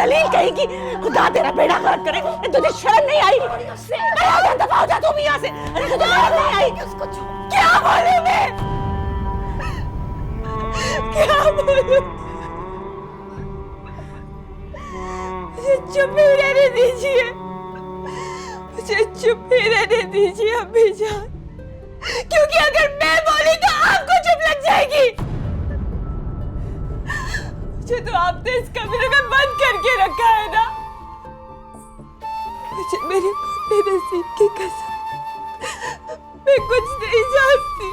जलील कहेगी। खुदा तेरा बेड़ा गर्क करे, तुझे शर्म नहीं आई? अरे दफा हो जा तुम यहाँ से। अरे तुझे शर्म नहीं आई? क्या बोलूं मैं, क्या बोलूं? मुझे चुप ही रहने दीजिए, मुझे चुप ही रहने दीजिए अम्मी जान, क्योंकि अगर मैं बोली तो आपको चुप लग जाएगी। मुझे तो आपने इस कमरे में बंद करके रखा है ना। मुझे मेरे नसीब की कसम, मैं कुछ नहीं जानती,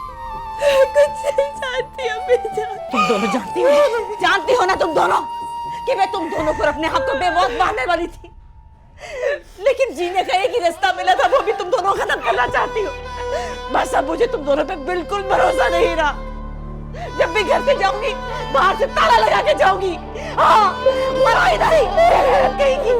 मैं कुछ नहीं जानती अम्मी जान। तुम दोनों जानती हो ना तुम दोनों कि मैं तुम दोनों को अपने हाथ को बेमौत मारने वाली थी, लेकिन जीने का एक ही रास्ता मिला था, वो भी तुम दोनों खत्म करना चाहती हो। बस अब मुझे तुम दोनों पे बिल्कुल भरोसा नहीं रहा। जब भी घर से जाऊंगी बाहर से ताला लगा के जाऊंगी। हाँ, मरो ही नहीं कहेगी।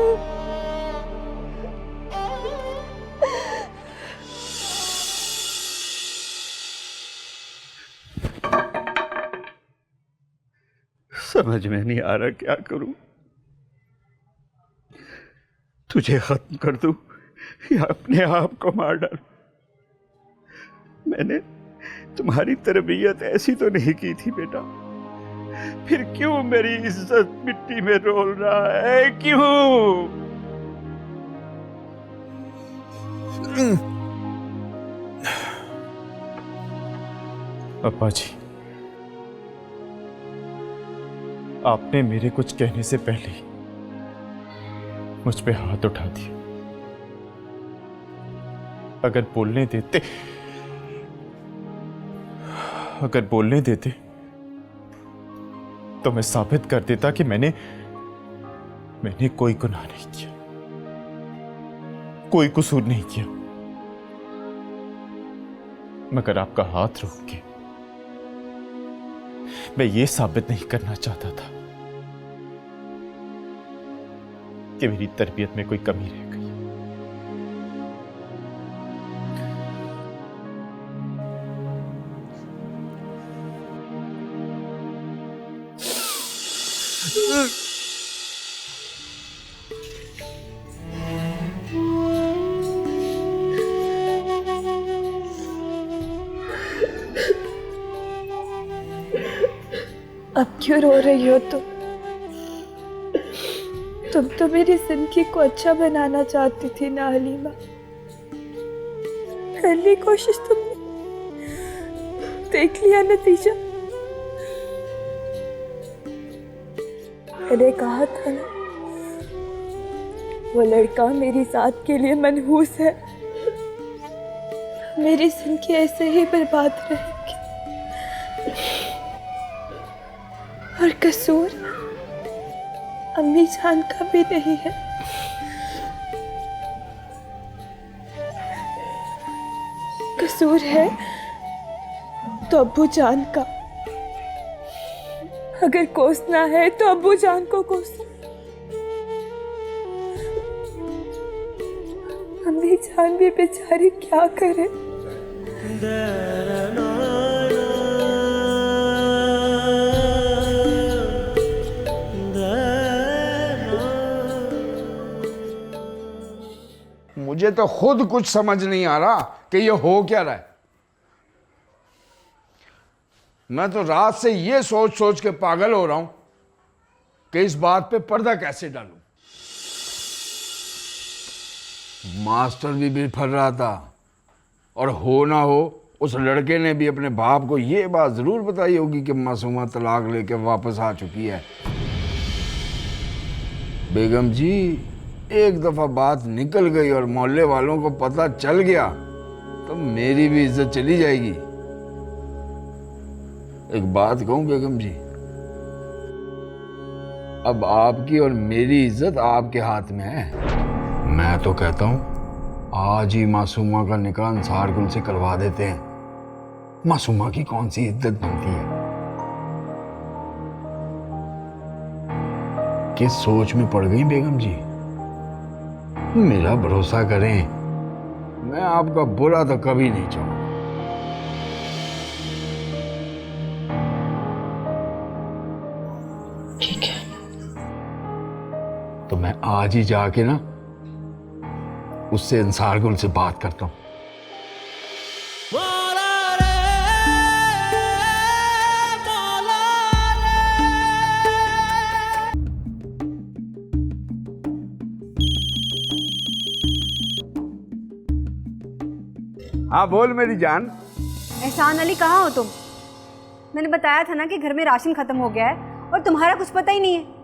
समझ में नहीं आ रहा क्या करूं, तुझे खत्म कर दूं या अपने आप को मार डालूं। मैंने तुम्हारी तरबियत ऐसी तो नहीं की थी बेटा, फिर क्यों मेरी इज्जत मिट्टी में रोल रहा है, क्यों? अब्बा जी, आपने मेरे कुछ कहने से पहले ही मुझ पे हाथ उठा दिया। अगर बोलने देते तो मैं साबित कर देता कि मैंने कोई गुनाह नहीं किया, कोई कसूर नहीं किया, मगर आपका हाथ रोक के मैं ये साबित नहीं करना चाहता था कि मेरी तरबियत में कोई कमी रह गई। अब क्यों रो रही हो तुम तो मेरी जिंदगी को अच्छा बनाना चाहती थी ना हलीमा। पहली कोशिश तुमने, देख लिया नतीजा। मैंने कहा था ना, वो लड़का मेरी जात के लिए मनहूस है। मेरी जिंदगी ऐसे ही बर्बाद रहेगी। और कसूर अम्मी जान का भी नहीं है, कसूर है तो अब्बू जान का। अगर कोसना है तो अब्बू जान को कोसो। अम्मी जान भी बेचारी क्या करे। मुझे तो खुद कुछ समझ नहीं आ रहा कि ये हो क्या रहा है। मैं तो रात से ये सोच सोच के पागल हो रहा हूं कि इस बात पे पर्दा कैसे डालूं। मास्टर भी बिफर रहा था, और हो ना हो उस लड़के ने भी अपने बाप को ये बात जरूर बताई होगी कि मासूमा तलाक लेके वापस आ चुकी है। बेगम जी, एक दफा बात निकल गई और मोहल्ले वालों को पता चल गया तो मेरी भी इज्जत चली जाएगी। एक बात कहूं बेगम जी, अब आपकी और मेरी इज्जत आपके हाथ में है। मैं तो कहता हूं आज ही मासूमा का निकाह अंसार गुल से करवा देते हैं। मासूमा की कौन सी इज्जत बनती है। किस सोच में पड़ गई बेगम जी? मेरा भरोसा करें, मैं आपका बुरा तो कभी नहीं चाहूंगा। ठीक है, तो मैं आज ही जाके ना उससे अंसार गुल से बात करता हूँ। हाँ बोल मेरी जान। एहसान अली कहाँ हो तुम? मैंने बताया था ना कि घर में राशन खत्म हो गया है और तुम्हारा कुछ पता ही नहीं है।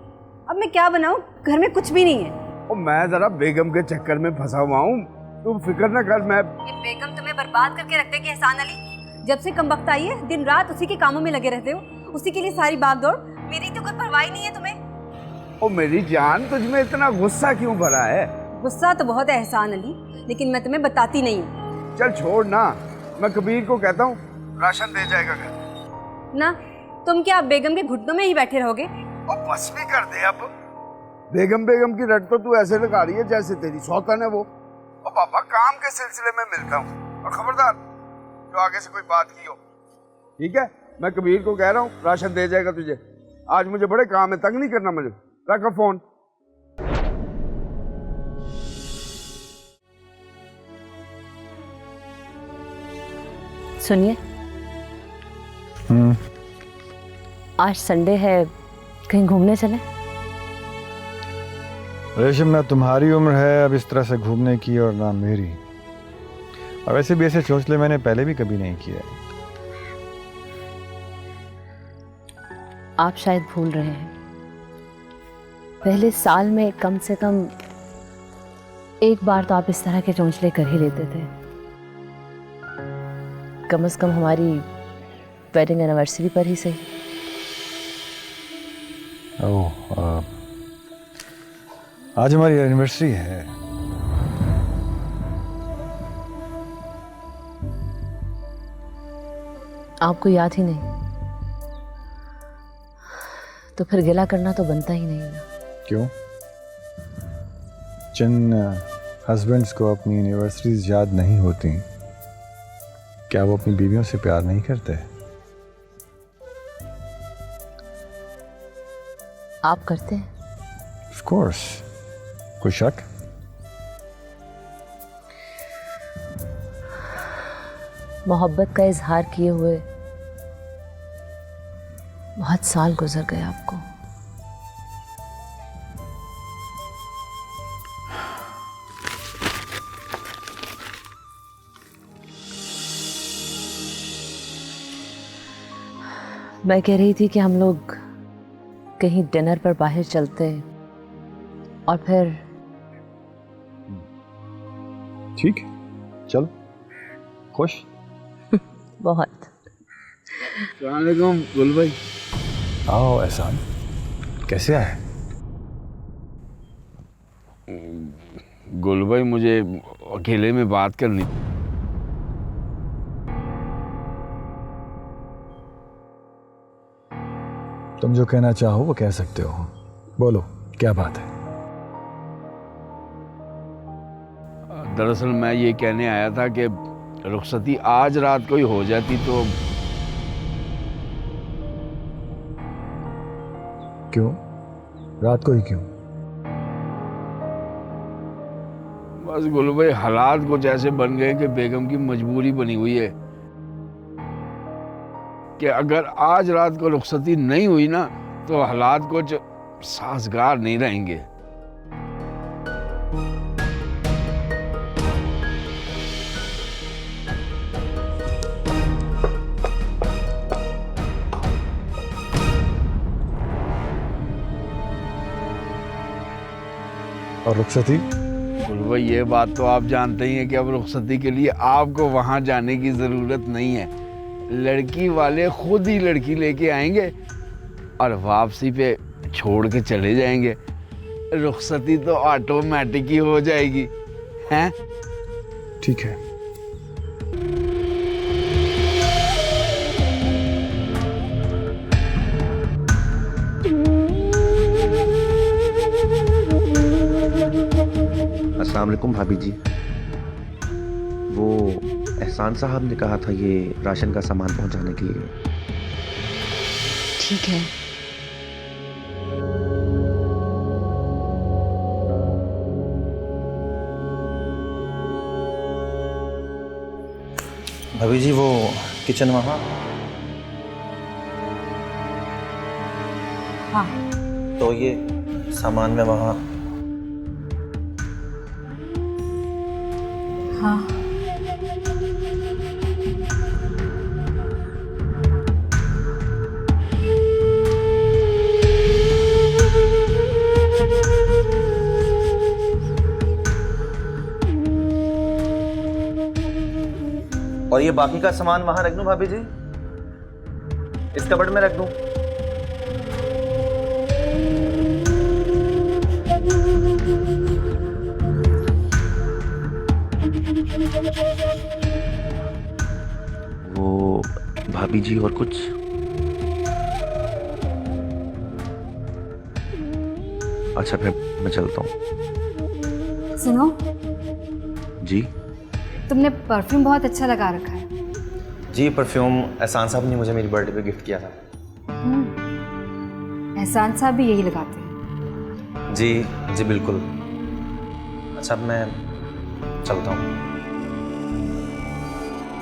अब मैं क्या बनाऊं, घर में कुछ भी नहीं है। और मैं जरा बेगम के चक्कर में फंसा हुआ हूँ, तुम फिक्र न कर। मैं ये बेगम तुम्हें बर्बाद करके रख देगी एहसान अली। जब से कम वक्त आई है दिन रात उसी के कामों में लगे रहते हो, उसी के लिए सारी भागदौड़। मेरी तो कोई परवाह ही नहीं है तुम्हें। ओ मेरी जान, तुझमें इतना गुस्सा क्यों भरा है? गुस्सा तो बहुत है एहसान अली, लेकिन मैं तुम्हें बताती नहीं हूँ। चल छोड़ ना, मैं कबीर को कहता हूँ राशन दे जाएगा घर। ना तुम क्या बेगम के घुटनों में ही बैठे रहोगे? और बस भी कर दे अब। बेगम बेगम की रट तो तू ऐसे लगा रही है जैसे तेरी सौतन है वो। और पापा काम के सिलसिले में मिलता हूँ, और खबरदार जो आगे से कोई बात की हो, ठीक है? मैं कबीर को कह रहा हूँ राशन दे जाएगा तुझे। आज मुझे बड़े काम है, तंग नहीं करना मुझे। रखो फोन। सुनिए, आज संडे है, कहीं घूमने चले? रेशम, ना तुम्हारी उम्र है अब इस तरह से घूमने की और ना मेरी। और वैसे भी ऐसे चौंचले मैंने पहले भी कभी नहीं किया। आप शायद भूल रहे हैं, पहले साल में कम से कम एक बार तो आप इस तरह के चौंचले कर ही लेते थे। कम से कम हमारी वेडिंग एनिवर्सरी पर ही सही। ओह, आज हमारी एनिवर्सरी है। आपको याद ही नहीं तो फिर गिला करना तो बनता ही नहीं ना। क्यों? जिन हस्बैंड्स को अपनी एनिवर्सरीज याद नहीं होती, क्या वो अपनी बीवियों से प्यार नहीं करते? आप करते हैं? ऑफ कोर्स, कोई शक? मोहब्बत का इजहार किए हुए बहुत साल गुजर गए आपको। मैं कह रही थी कि हम लोग कहीं डिनर पर बाहर चलते और फिर। ठीक, चलो। खुश? बहुत। अस्सलाम वालेकुम गुल भाई। आओ एहसान, कैसे आए? गुल भाई, मुझे अकेले में बात करनी। तुम जो कहना चाहो वो कह सकते हो, बोलो क्या बात है? दरअसल मैं ये कहने आया था कि रुखसती आज रात को ही हो जाती तो। क्यों? रात को ही क्यों? बस गुल भाई, हालात कुछ ऐसे बन गए कि बेगम की मजबूरी बनी हुई है कि अगर आज रात को रुखसती नहीं हुई ना तो हालात कुछ साजगार नहीं रहेंगे। और रुखसती? गुल भाई, ये बात तो आप जानते ही हैं कि अब रुखसती के लिए आपको वहां जाने की जरूरत नहीं है। लड़की वाले खुद ही लड़की लेके आएंगे और वापसी पे छोड़ के चले जाएंगे। रुखसती तो ऑटोमेटिक ही हो जाएगी, हैं? ठीक है। अस्सलाम वालेकुम भाभी जी। वो एहसान साहब ने कहा था ये राशन का सामान पहुंचाने के लिए। ठीक है। भाभी जी वो किचन वहाँ। हाँ। तो ये सामान में वहाँ। हाँ। और ये बाकी का सामान वहाँ रख दूँ भाभी जी? इस कबर्ड में रख दूँ? वो भाभी जी और कुछ? अच्छा फिर मैं चलता हूँ। सुनो, जी तुमने परफ्यूम बहुत अच्छा लगा रखा है। जी, परफ्यूम एहसान साहब ने मुझे मेरी बर्थडे पे गिफ्ट किया था। एहसान साहब भी यही लगाते हैं। जी जी बिल्कुल। अच्छा अब मैं चलता हूँ।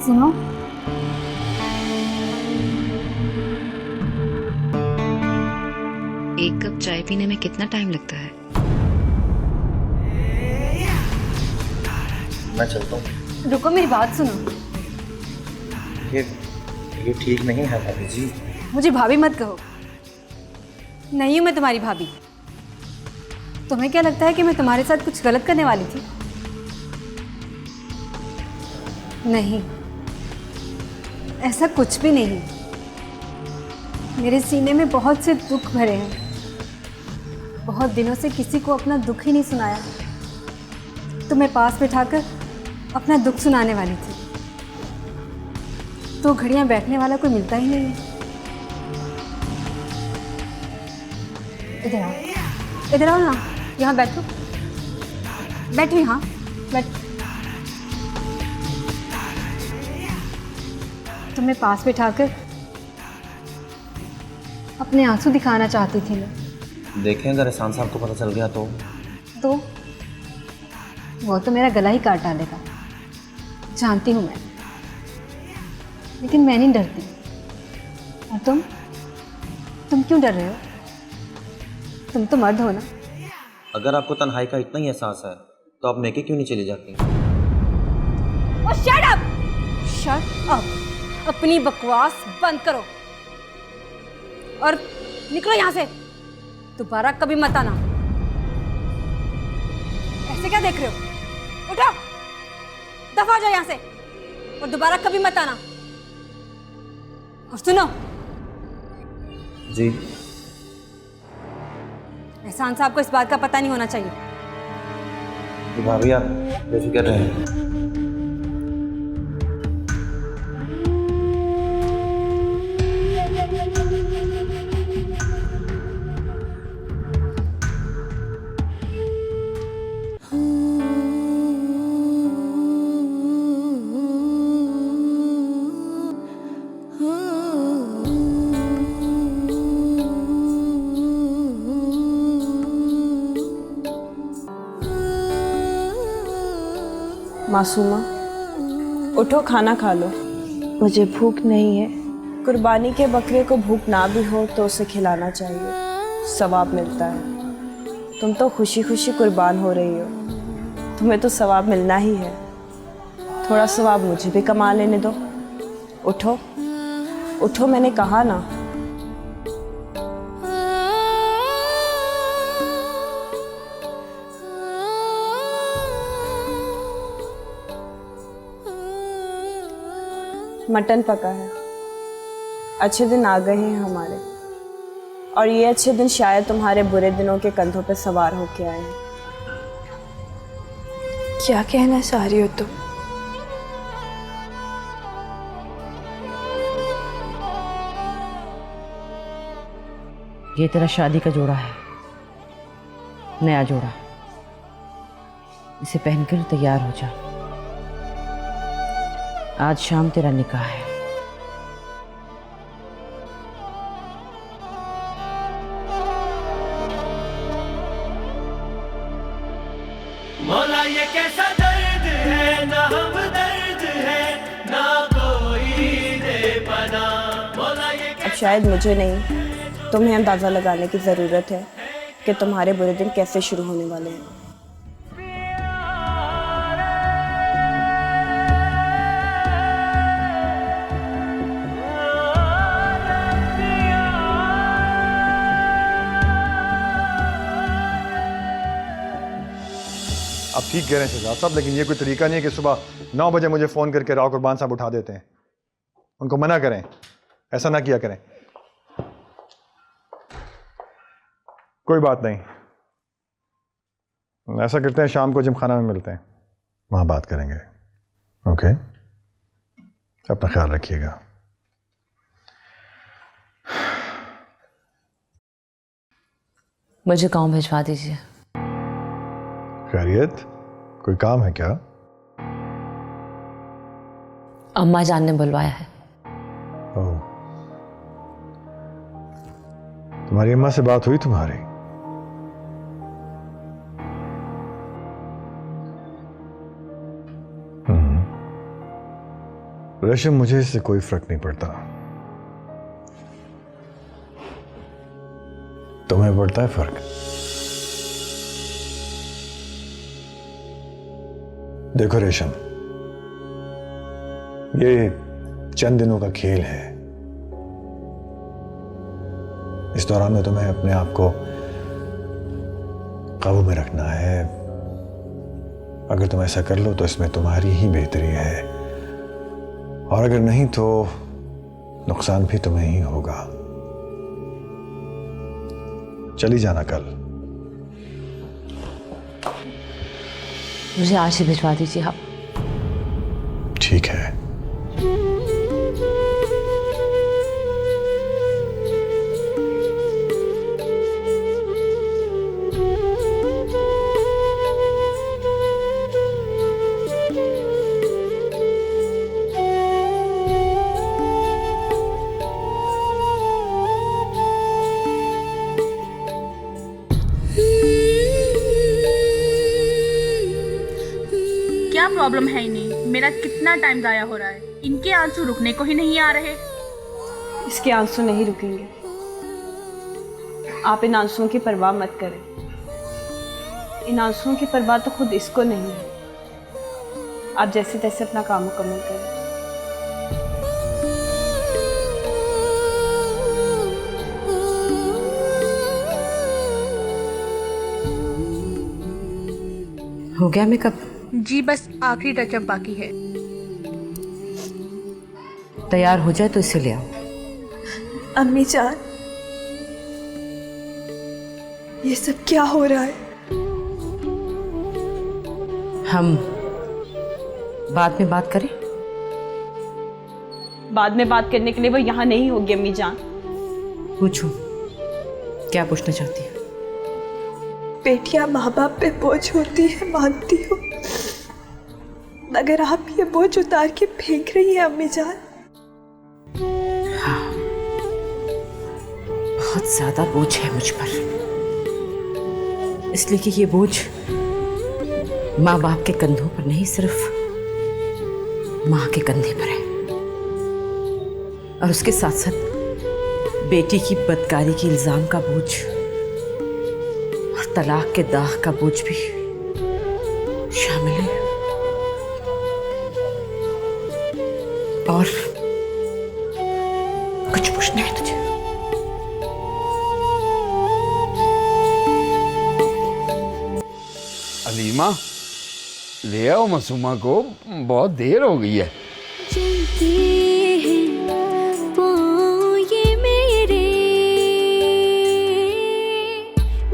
सुनो, एक कप चाय पीने में कितना टाइम लगता है? मैं चलता हूँ। रुको मेरी बात सुनो। ये ठीक नहीं है भाभी जी। मुझे भाभी मत कहो। नहीं हूँ मैं तुम्हारी भाभी। तुम्हें क्या लगता है कि मैं तुम्हारे साथ कुछ गलत करने वाली थी? नहीं, ऐसा कुछ भी नहीं। मेरे सीने में बहुत से दुख भरे हैं। बहुत दिनों से किसी को अपना दुख ही नहीं सुनाया। तुम्हें पास बिठाकर अपना दुख सुनाने वाली थी। तो घड़ियां बैठने वाला कोई मिलता ही नहीं है। इधर आओ, इधर आओ ना, यहाँ बैठो, बैठो यहाँ, बैठ। तुम्हें पास बिठाकर अपने आंसू दिखाना चाहती थी मैं। देखें अगर एहसान साहब को पता चल गया तो? वो तो मेरा गला ही काट डालेगा, जानती हूँ मैं। लेकिन मैं नहीं डरती। और तुम क्यों डर रहे हो? तुम तो मर्द हो ना। अगर आपको तन्हाई का इतना ही एहसास है तो आप मैके क्यों नहीं चली जाती? और शट अप! Shut up! अपनी बकवास बंद करो और निकलो यहाँ से। दोबारा कभी मत आना। ऐसे क्या देख रहे हो? उठो, दफा हो जाओ यहाँ से और दोबारा कभी मत आना। और सुनो जी, एहसान साहब को इस बात का पता नहीं होना चाहिए। भाभी आप बेफिक्र रहें। मासूमा, उठो, खाना खा लो। मुझे भूख नहीं है। कुर्बानी के बकरे को भूख ना भी हो तो उसे खिलाना चाहिए, सवाब मिलता है। तुम तो खुशी खुशी कुर्बान हो रही हो, तुम्हें तो सवाब मिलना ही है। थोड़ा सवाब मुझे भी कमा लेने दो। उठो उठो, मैंने कहा ना। मटन पका है। अच्छे दिन आ गए हैं हमारे, और ये अच्छे दिन शायद तुम्हारे बुरे दिनों के कंधों पे सवार होके आए हैं। क्या कहना चाह रही हो तुम? ये तेरा शादी का जोड़ा है, नया जोड़ा। इसे पहनकर तैयार हो जा। आज शाम तेरा निकाह है। मौला ये कैसा दर्द है, ना हम दर्द है ना शायद मुझे नहीं, तुम्हें अंदाज़ा लगाने की ज़रूरत है कि तुम्हारे बुरे दिन कैसे शुरू होने वाले हैं। आप ठीक कह रहे हैं शहजाद साहब, लेकिन ये कोई तरीका नहीं है कि सुबह 9 बजे मुझे फ़ोन करके राव कुर्बान साहब उठा देते हैं। उनको मना करें, ऐसा ना किया करें। कोई बात नहीं, ऐसा करते हैं, शाम को जिमखाना में मिलते हैं, वहां बात करेंगे। ओके, अपना ख्याल रखिएगा। मुझे गांव भिजवा दीजिए। खैरियत, कोई काम है क्या? अम्मा जान ने बुलवाया है। ओह, तुम्हारी अम्मा से बात हुई तुम्हारी? रेशम, मुझे इससे कोई फर्क नहीं पड़ता। तुम्हें पड़ता है फर्क? देखो रेशम, ये चंद दिनों का खेल है। इस दौरान में तुम्हें अपने आप को काबू में रखना है। अगर तुम ऐसा कर लो तो इसमें तुम्हारी ही बेहतरी है, और अगर नहीं तो नुकसान भी तुम्हें ही होगा। चली जाना कल। मुझे आज ही भिजवा दीजिए आप। ठीक है। क्या प्रॉब्लम है इन्हें? मेरा कितना टाइम जाया हो रहा है, इनके आंसू रुकने को ही नहीं आ रहे। इसके आंसू नहीं रुकेंगे, आप इन आंसुओं की परवाह मत करें। इन आंसुओं की परवाह तो खुद इसको नहीं है। आप जैसे तैसे अपना काम मुकम्मल करें। हो गया मेकअप? जी बस आखिरी टचअप बाकी है। तैयार हो जाए तो इसे ले आओ। अम्मी जान, ये सब क्या हो रहा है? हम बाद में बात करें? बाद में बात करने के लिए वो यहाँ नहीं होगी अम्मी जान। पूछो, क्या पूछना चाहती है? बेटियां माँ बाप पे बोझ होती है, मानती हो, मगर आप ये बोझ उतार के फेंक रही है अम्मी जान। हाँ, बहुत ज्यादा बोझ है मुझ पर, इसलिए कि ये बोझ माँ बाप के कंधों पर नहीं, सिर्फ माँ के कंधे पर है। और उसके साथ साथ बेटी की बदकारी की इल्जाम का बोझ और तलाक के दाग का बोझ भी शामिल है। और कुछ पूछना है तुझे? अलीमा, ले आओ मासूमा को, बहुत देर हो गई है। ये मेरे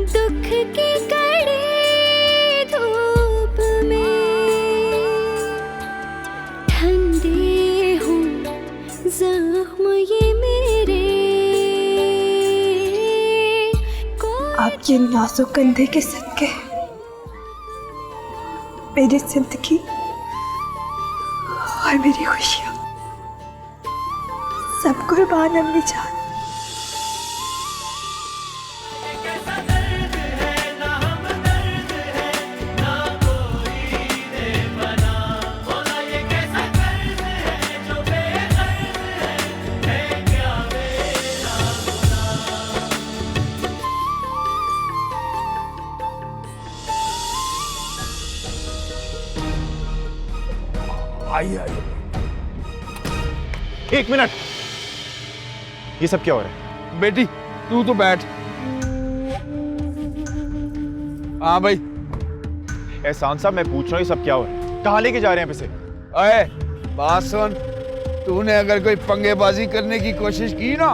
दुख की कड़ी धूप में ठंडे हूँ जख्म ये मेरे। आपके नाजुक कंधे के सदके मेरी जिंदगी और मेरी खुशियाँ सब कुर्बान अम्मी जान। आइए आइए। एक मिनट, ये सब क्या हो रहा है? बेटी तू तो बैठ। हाँ भाई। एहसान साहब, मैं पूछ रहा हूँ ये सब क्या हो रहा है? कहाँ लेके जा रहे हैं इसे? अरे बात सुन, तूने अगर कोई पंगेबाजी करने की कोशिश की ना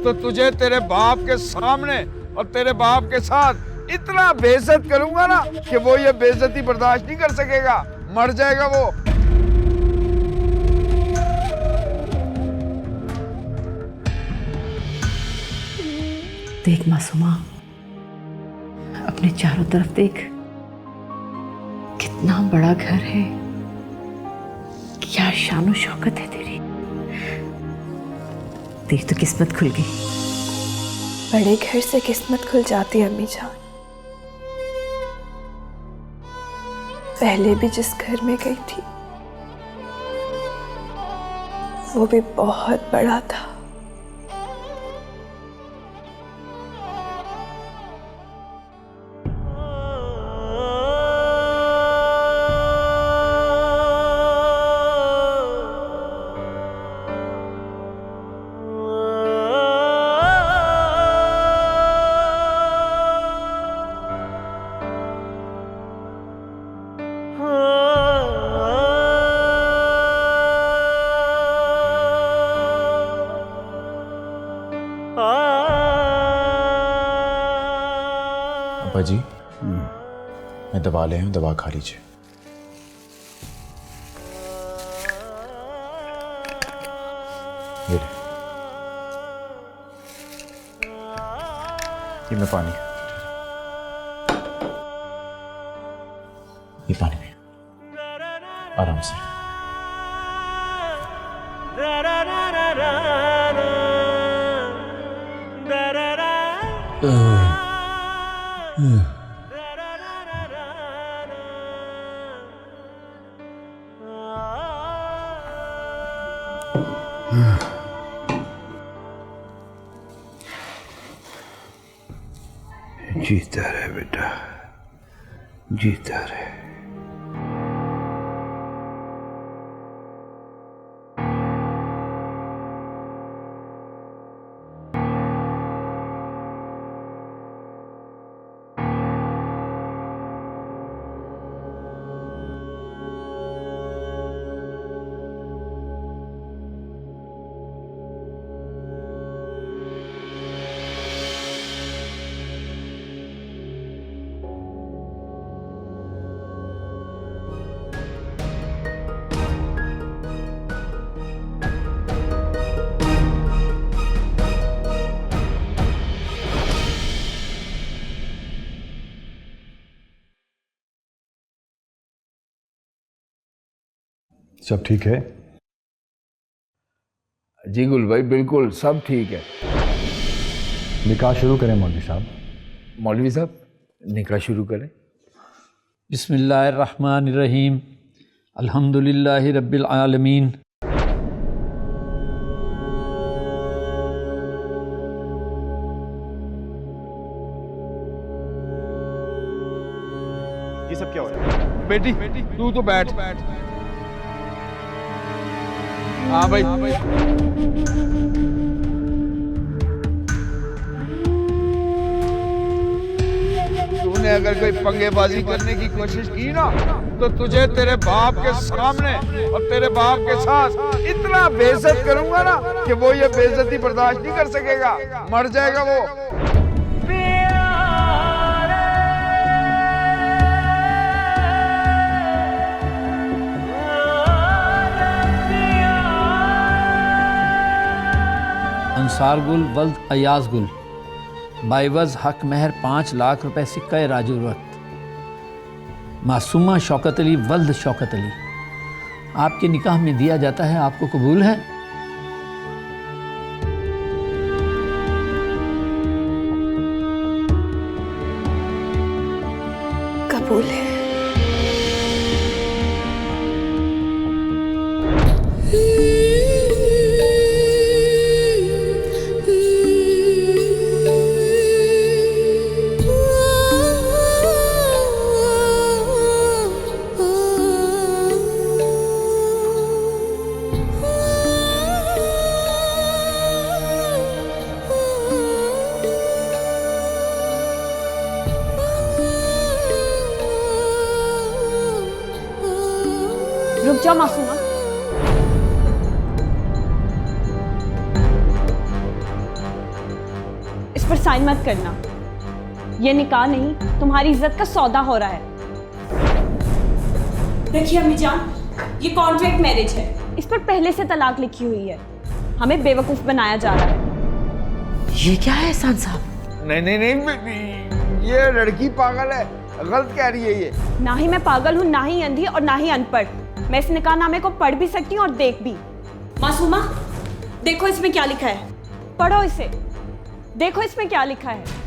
तो तुझे तेरे बाप के सामने और तेरे बाप के साथ इतना बेइज्जत करूंगा ना कि वो ये बेइज्जती बर्दाश्त नहीं कर सकेगा, मर जाएगा वो। देख मासूमा, अपने चारों तरफ देख, कितना बड़ा घर है, क्या शान शौकत है तेरी। तेरी तो किस्मत खुल गई। बड़े घर से किस्मत खुल जाती है अम्मी जान। पहले भी जिस घर में गई थी वो भी बहुत बड़ा था। अब्बा जी, मैं दवा ले हूँ, दवा खा लीजिए। ये ले। ये मैं पानी, ये पानी में आराम से। जीता रहे बेटा, जीता रहे। सब ठीक है? जी गुल भाई, बिल्कुल सब ठीक है। निकाह शुरू करें मौलवी साहब। मौलवी साहब, निकाह शुरू करें। बिस्मिल्लाहिर्रहमानिर्रहीम, अल्हम्दुलिल्लाहि रब्बिल आलमीन। ये सब क्या हो रहा है? बेटी तू तो बैठ। हाँ भाई। तूने अगर कोई पंगेबाजी करने की कोशिश की ना तो तुझे तेरे बाप के सामने और तेरे बाप के साथ इतना बेइज्जत करूंगा ना कि वो ये बेइज्जती बर्दाश्त नहीं कर सकेगा, मर जाएगा वो। अंसार गुल वल्द अयाज गुल बाइवज हक महर 5 लाख रुपए सिक्का राजुरत। मासूमा शौकत अली वल्द शौकत अली, आपके निकाह में दिया जाता है। आपको कबूल है? कबूल है। जा मासूमा। इस पर साइन मत करना, ये निकाह नहीं तुम्हारी इज्जत का सौदा हो रहा है। देखिए अम्मी जान, ये कॉन्ट्रैक्ट मैरिज है, इस पर पहले से तलाक लिखी हुई है। हमें बेवकूफ बनाया जा रहा है। ये क्या है एहसान साहब? नहीं नहीं नहीं, ये लड़की पागल है, गलत कह रही है ये। ना ही मैं पागल हूँ, ना ही अंधी और ना ही अनपढ़। मैं इस निकाहनामे को पढ़ भी सकती हूँ और देख भी। मासूमा, देखो इसमें क्या लिखा है, पढ़ो इसे, देखो इसमें क्या लिखा है।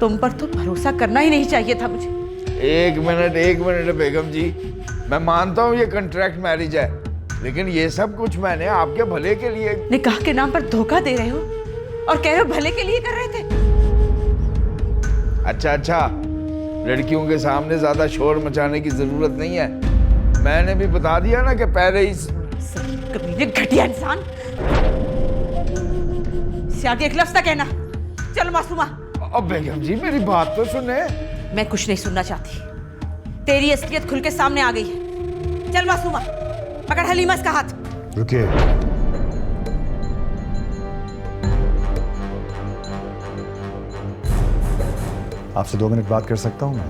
तुम पर तो भरोसा करना ही नहीं चाहिए था मुझे। एक मिनट बेगम जी, मैं मानता हूँ ये कॉन्ट्रैक्ट मैरिज है, लेकिन ये सब कुछ मैंने आपके भले के लिए। निकाह के नाम पर धोखा दे रहे हो और कह रहे हो भले के लिए कर रहे थे। अच्छा, लड़कियों के सामने ज्यादा शोर मचाने की जरूरत नहीं है। मैंने भी बता दिया ना कि पहले ही। कमीने घटिया इंसान, इससे आगे एक लफ्ज़ ना कहना। चलो मासूमा। अब बेगम जी मेरी बात तो सुने। मैं कुछ नहीं सुनना चाहती, तेरी असलियत खुल के सामने आ गई है। चल मासूमा, पकड़ हलीमा इसका हाथ। रुकिए, आपसे 2 मिनट बात कर सकता हूं मैं?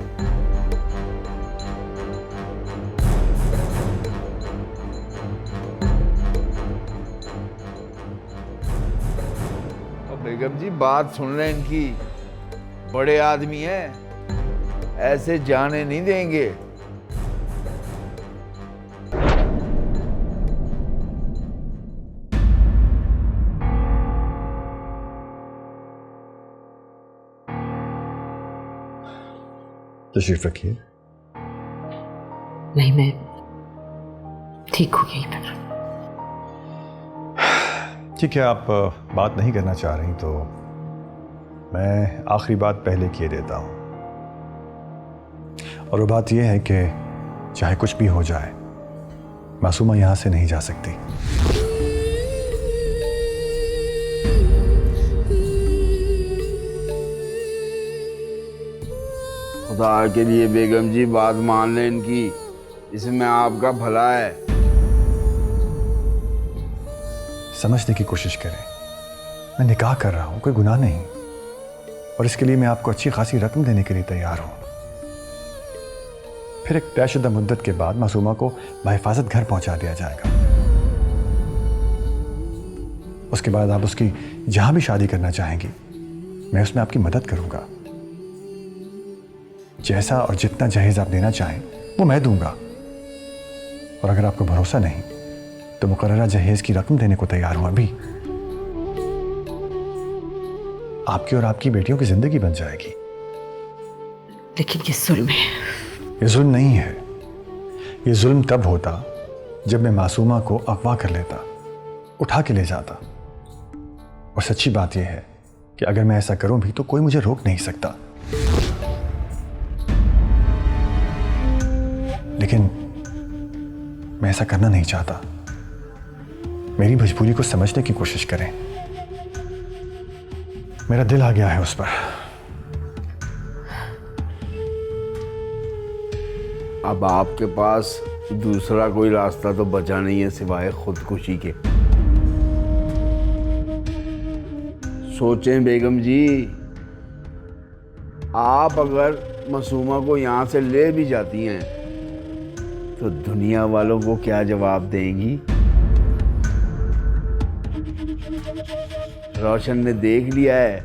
बेगम जी बात सुन रहे इनकी, बड़े आदमी हैं, ऐसे जाने नहीं देंगे। तशरीफ रखिए। नहीं, मैं ठीक हूँ यहीं पर। ठीक है, आप बात नहीं करना चाह रही तो मैं आखिरी बात पहले किए देता हूं, और वो बात यह है कि चाहे कुछ भी हो जाए, मासूमा यहां से नहीं जा सकती। खुदा के लिए बेगम जी बात मान लें इनकी, इसमें आपका भला है। समझने की कोशिश करें, मैं निकाह कर रहा हूं, कोई गुनाह नहीं, और इसके लिए मैं आपको अच्छी खासी रकम देने के लिए तैयार हूं। फिर एक तयशुदा मुद्दत के बाद मासूमा को बहिफाजत घर पहुंचा दिया जाएगा। उसके बाद आप उसकी जहां भी शादी करना चाहेंगी, मैं उसमें आपकी मदद करूंगा। जैसा और जितना जहेज आप देना चाहें वो मैं दूंगा, और अगर आपको भरोसा नहीं तो मुकर्ररा जहेज की रकम देने को तैयार हूं अभी। आपकी और आपकी बेटियों की जिंदगी बन जाएगी। लेकिन ये जुल्म है। ये जुल्म नहीं है, ये जुल्म तब होता जब मैं मासूमा को अगवा कर लेता, उठा के ले जाता। और सच्ची बात यह है कि अगर मैं ऐसा करूं भी तो कोई मुझे रोक नहीं सकता। लेकिन मैं ऐसा करना नहीं चाहता। मेरी मजबूरी को समझने की कोशिश करें। मेरा दिल आ गया है उस पर। अब आपके पास दूसरा कोई रास्ता तो बचा नहीं है सिवाय खुदकुशी के। सोचें बेगम जी, आप अगर मासूमा को यहां से ले भी जाती हैं तो दुनिया वालों को क्या जवाब देंगी? रोशन ने देख लिया है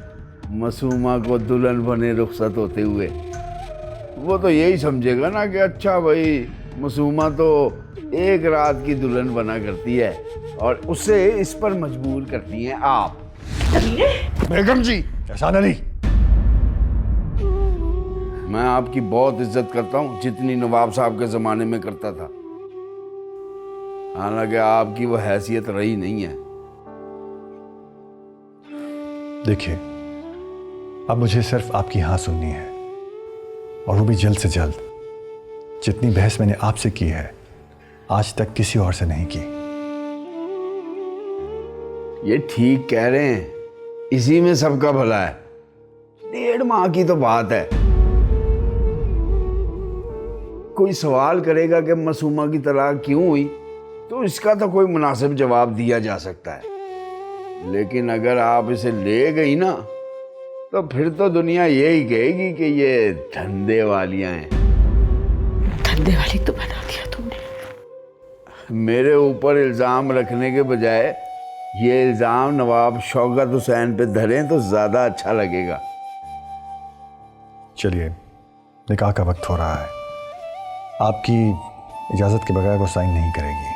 मासूमा को दुल्हन बने रुखसत होते हुए। वो तो यही समझेगा ना कि अच्छा भाई, मासूमा तो एक रात की दुल्हन बना करती है, और उसे इस पर मजबूर करती हैं आप। बेगम जी। एहसान अली, मैं आपकी बहुत इज्जत करता हूँ, जितनी नवाब साहब के ज़माने में करता था। हालांकि आपकी वो हैसियत रही नहीं है। देखिए, अब मुझे सिर्फ आपकी हाँ सुननी है, और वो भी जल्द से जल्द। जितनी बहस मैंने आपसे की है आज तक किसी और से नहीं की। ये ठीक कह रहे हैं, इसी में सबका भला है। 1.5 माह की तो बात है। कोई सवाल करेगा कि मासूमा की तलाक क्यों हुई, तो इसका तो कोई मुनासिब जवाब दिया जा सकता है। लेकिन अगर आप इसे ले गई ना, तो फिर तो दुनिया यही कहेगी कि ये धंधे वालियां हैं। धंधे वाली तो बना दिया तुमने। मेरे ऊपर इल्ज़ाम रखने के बजाय ये इल्ज़ाम नवाब शौकत हुसैन पे धरें तो ज़्यादा अच्छा लगेगा। चलिए, निकाह का वक्त हो रहा है। आपकी इजाज़त के बगैर वो साइन नहीं करेगी।